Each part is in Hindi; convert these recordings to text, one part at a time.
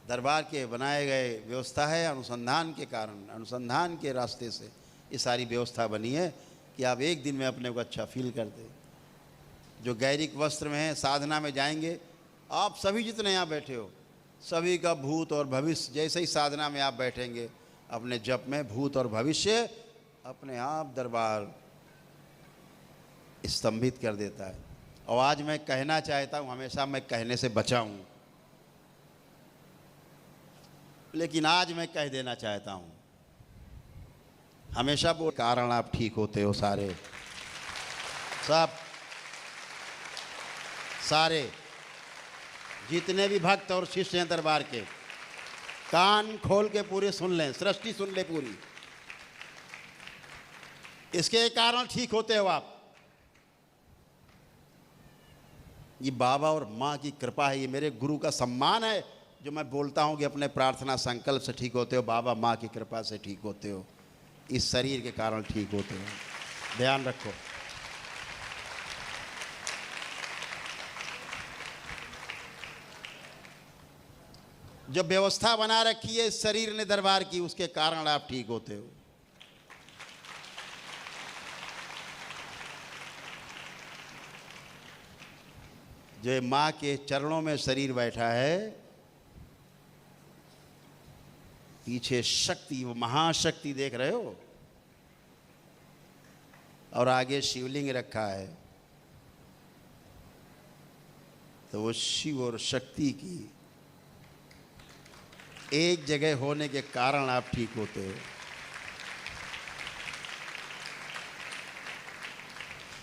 दरबार के बनाए गए व्यवस्था है, अनुसंधान के कारण, अनुसंधान के रास्ते से ये सारी व्यवस्था बनी है कि आप एक दिन में अपने को अच्छा फील करते। जो गैरिक वस्त्र में है, साधना में जाएंगे, आप सभी जितने यहाँ बैठे हो सभी का भूत और भविष्य, जैसे ही साधना में आप बैठेंगे अपने जप में, भूत और भविष्य अपने आप दरबार स्तंभित कर देता है। और आज मैं कहना चाहता हूँ, हमेशा मैं कहने से बचा हूँ, लेकिन आज मैं कह देना चाहता हूँ, हमेशा वो कारण आप ठीक होते हो सारे, सब सारे जितने भी भक्त और शिष्य हैं दरबार के, कान खोल के पूरे सुन लें, सृष्टि सुन ले पूरी। इसके कारण ठीक होते हो आप। ये बाबा और माँ की कृपा है, ये मेरे गुरु का सम्मान है जो मैं बोलता हूँ कि अपने प्रार्थना संकल्प से ठीक होते हो, बाबा माँ की कृपा से ठीक होते हो, इस शरीर के कारण ठीक होते हो। ध्यान रखो। जो व्यवस्था बना रखी है इस शरीर ने दरबार की, उसके कारण आप ठीक होते हो। जो माँ के चरणों में शरीर बैठा है, पीछे शक्ति, वो महाशक्ति देख रहे हो, और आगे शिवलिंग रखा है, तो वो शिव और शक्ति की एक जगह होने के कारण आप ठीक होते हो।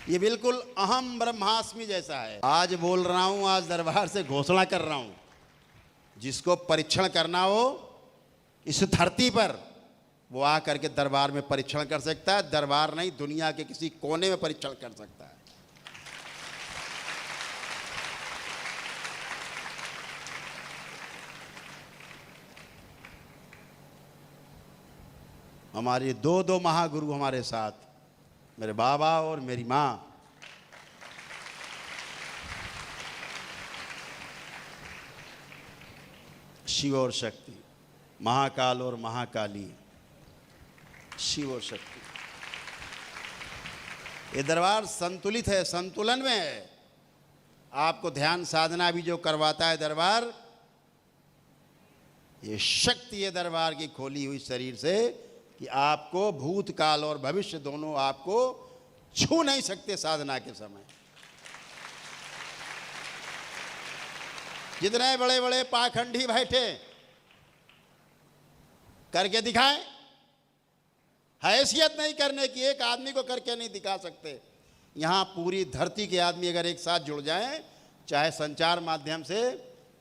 ये बिल्कुल अहम ब्रह्मास्मि जैसा है। आज बोल रहा हूं, आज दरबार से घोषणा कर रहा हूं, जिसको परीक्षण करना हो इस धरती पर, वो आ करके दरबार में परीक्षण कर सकता है। दरबार नहीं, दुनिया के किसी कोने में परीक्षण कर सकता है। हमारे दो महागुरु हमारे साथ, मेरे बाबा और मेरी माँ। शिव और शक्ति, महाकाल और महाकाली, शिव और शक्ति। ये दरबार संतुलित है, संतुलन में है। आपको ध्यान साधना भी जो करवाता है दरबार, ये शक्ति है दरबार की खोली हुई शरीर से कि आपको भूतकाल और भविष्य दोनों आपको छू नहीं सकते साधना के समय। जितने बड़े बड़े पाखंडी बैठे करके दिखाएं, हैसियत नहीं करने की, एक आदमी को करके नहीं दिखा सकते। यहां पूरी धरती के आदमी अगर एक साथ जुड़ जाएं, चाहे संचार माध्यम से,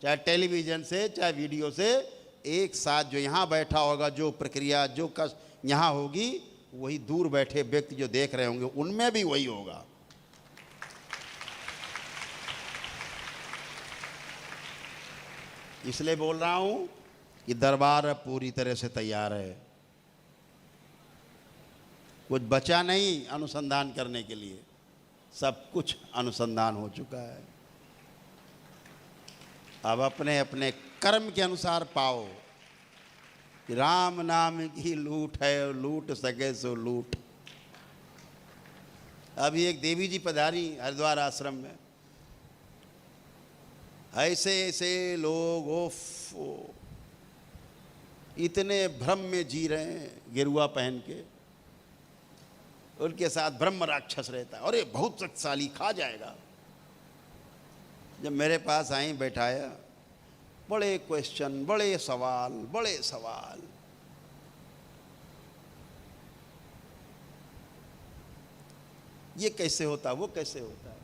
चाहे टेलीविजन से, चाहे वीडियो से, एक साथ जो यहाँ बैठा होगा, जो प्रक्रिया जो कष्ट यहाँ होगी, वही दूर बैठे व्यक्ति जो देख रहे होंगे उनमें भी वही होगा। इसलिए बोल रहा हूं कि दरबार पूरी तरह से तैयार है, कुछ बचा नहीं अनुसंधान करने के लिए, सब कुछ अनुसंधान हो चुका है। अब अपने अपने कर्म के अनुसार पाओ। राम नाम की लूट है, लूट सके सो लूट। अभी एक देवी जी पधारी हरिद्वार आश्रम में, ऐसे ऐसे लोग ओफ इतने भ्रम में जी रहे हैं, गिरुआ पहन के, उनके साथ ब्रह्म राक्षस रहता है, और ये बहुत शक्तिशाली, खा जाएगा। जब मेरे पास आई, बैठाया, बड़े क्वेश्चन, बड़े सवाल, बड़े सवाल। ये कैसे होता, वो कैसे होता है।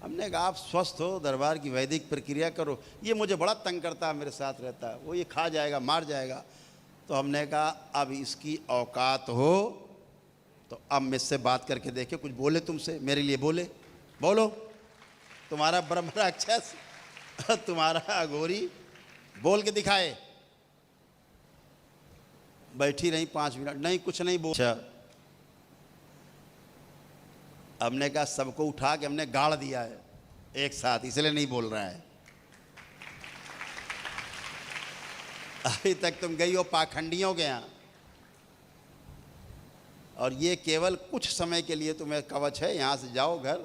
हमने कहा आप स्वस्थ हो, दरबार की वैदिक प्रक्रिया करो। ये मुझे बड़ा तंग करता है, मेरे साथ रहता है, वो ये खा जाएगा, मार जाएगा। तो हमने कहा अब इसकी औकात हो तो अब मुझसे बात करके देखे, कुछ बोले तुमसे, मेरे लिए बोले, बोलो। तुम्हारा ब्रह्म राक्षस, तुम्हारा अघोरी बोल के दिखाए। बैठी रही 5 मिनट, नहीं कुछ नहीं बोल। हमने कहा सबको उठा के हमने गाड़ दिया है एक साथ, इसलिए नहीं बोल रहा है। अभी तक तुम गई हो पाखंडियों के यहाँ, और ये केवल कुछ समय के लिए तुम्हें कवच है, यहाँ से जाओ घर,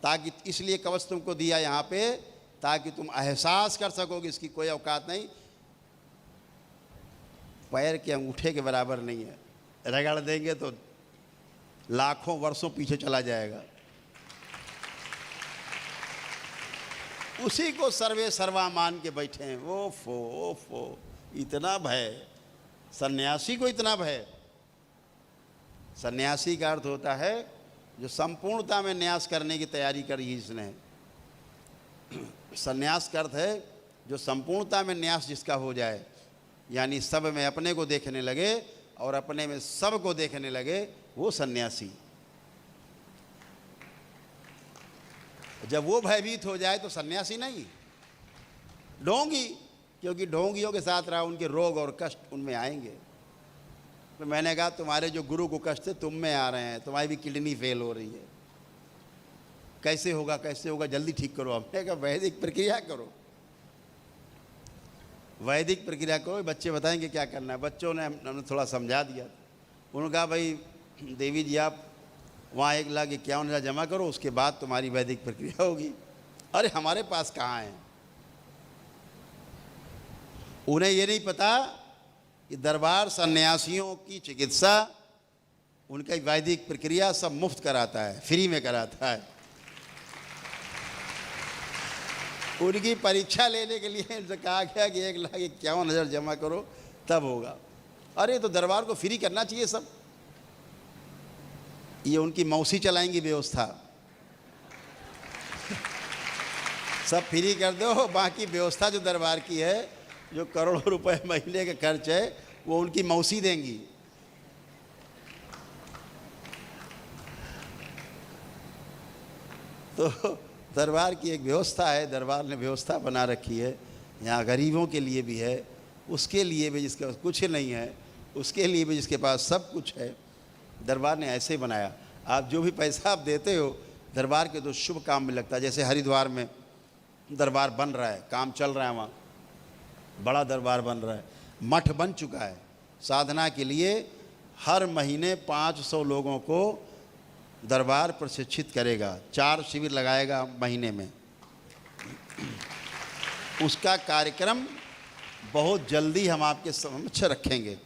ताकि इसलिए कवच तुमको दिया यहाँ पे ताकि तुम एहसास कर सको कि इसकी कोई औकात नहीं, पैर के अंगूठे के बराबर नहीं है, रगड़ देंगे तो लाखों वर्षों पीछे चला जाएगा। उसी को सर्वे सर्वा मान के बैठे हैं। ओफो इतना भय, सन्यासी को इतना भय। सन्यासी का अर्थ होता है जो संपूर्णता में न्यास करने की तैयारी करी इसने। सन्यास का अर्थ है जो संपूर्णता में न्यास जिसका हो जाए, यानी सब में अपने को देखने लगे और अपने में सब को देखने लगे, वो सन्यासी। जब वो भयभीत हो जाए तो सन्यासी नहीं, ढोंगी, क्योंकि ढोंगियों के साथ रहा, उनके रोग और कष्ट उनमें आएंगे। तो मैंने कहा तुम्हारे जो गुरु को कष्ट थे तुम में आ रहे हैं, तुम्हारी भी किडनी फेल हो रही है, कैसे होगा कैसे होगा, जल्दी ठीक करो। हमने कहा वैदिक प्रक्रिया करो, वैदिक प्रक्रिया करो, बच्चे बताएंगे क्या करना है। बच्चों ने हमने थोड़ा समझा दिया। उन्होंने कहा भाई देवी जी आप वहाँ 1,51,000 जमा करो, उसके बाद तुम्हारी वैदिक प्रक्रिया होगी। अरे हमारे पास कहाँ है। उन्हें ये नहीं पता कि दरबार सन्यासियों की चिकित्सा, उनका वैदिक प्रक्रिया सब मुफ्त कराता है, फ्री में कराता है। उनकी परीक्षा लेने के लिए उनसे कहा गया कि 1,51,000 जमा करो तब होगा। अरे तो दरबार को फ्री करना चाहिए सब। ये उनकी मौसी चलाएंगी व्यवस्था, सब फ्री कर दो, बाकी व्यवस्था जो दरबार की है, जो करोड़ों रुपए महीने का खर्च है, वो उनकी मौसी देंगी। तो दरबार की एक व्यवस्था है, दरबार ने व्यवस्था बना रखी है। यहाँ गरीबों के लिए भी है, उसके लिए भी जिसके पास कुछ नहीं है, उसके लिए भी जिसके पास सब कुछ है। दरबार ने ऐसे बनाया। आप जो भी पैसा आप देते हो दरबार के तो शुभ काम में लगता है। जैसे हरिद्वार में दरबार बन रहा है, काम चल रहा है, वहाँ बड़ा दरबार बन रहा है, मठ बन चुका है। साधना के लिए हर महीने 500 लोगों को दरबार प्रशिक्षित करेगा, 4 शिविर लगाएगा महीने में। उसका कार्यक्रम बहुत जल्दी हम आपके समक्ष रखेंगे।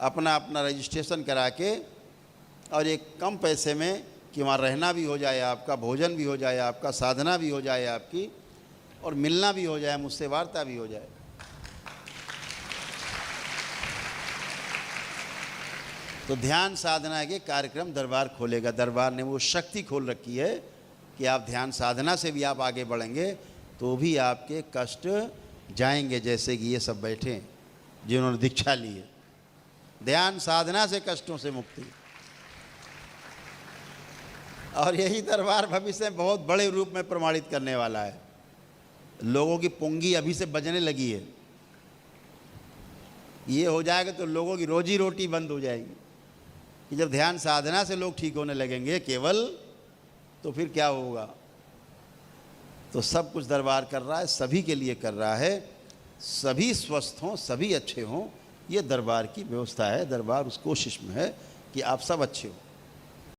अपना अपना रजिस्ट्रेशन करा के, और एक कम पैसे में कि वहाँ रहना भी हो जाए आपका, भोजन भी हो जाए आपका, साधना भी हो जाए आपकी, और मिलना भी हो जाए, मुझसे वार्ता भी हो जाए। तो ध्यान साधना के कार्यक्रम दरबार खोलेगा। दरबार ने वो शक्ति खोल रखी है कि आप ध्यान साधना से भी आप आगे बढ़ेंगे तो भी आपके कष्ट जाएंगे। जैसे कि ये सब बैठे हैं जिन्होंने दीक्षा ली है, ध्यान साधना से कष्टों से मुक्ति। और यही दरबार भविष्य में बहुत बड़े रूप में प्रमाणित करने वाला है। लोगों की पुंगी अभी से बजने लगी है। ये हो जाएगा तो लोगों की रोजी रोटी बंद हो जाएगी। कि जब ध्यान साधना से लोग ठीक होने लगेंगे केवल, तो फिर क्या होगा। तो सब कुछ दरबार कर रहा है, सभी के लिए कर रहा है, सभी स्वस्थ हों, सभी अच्छे हों, ये दरबार की व्यवस्था है। दरबार उस कोशिश में है कि आप सब अच्छे हो।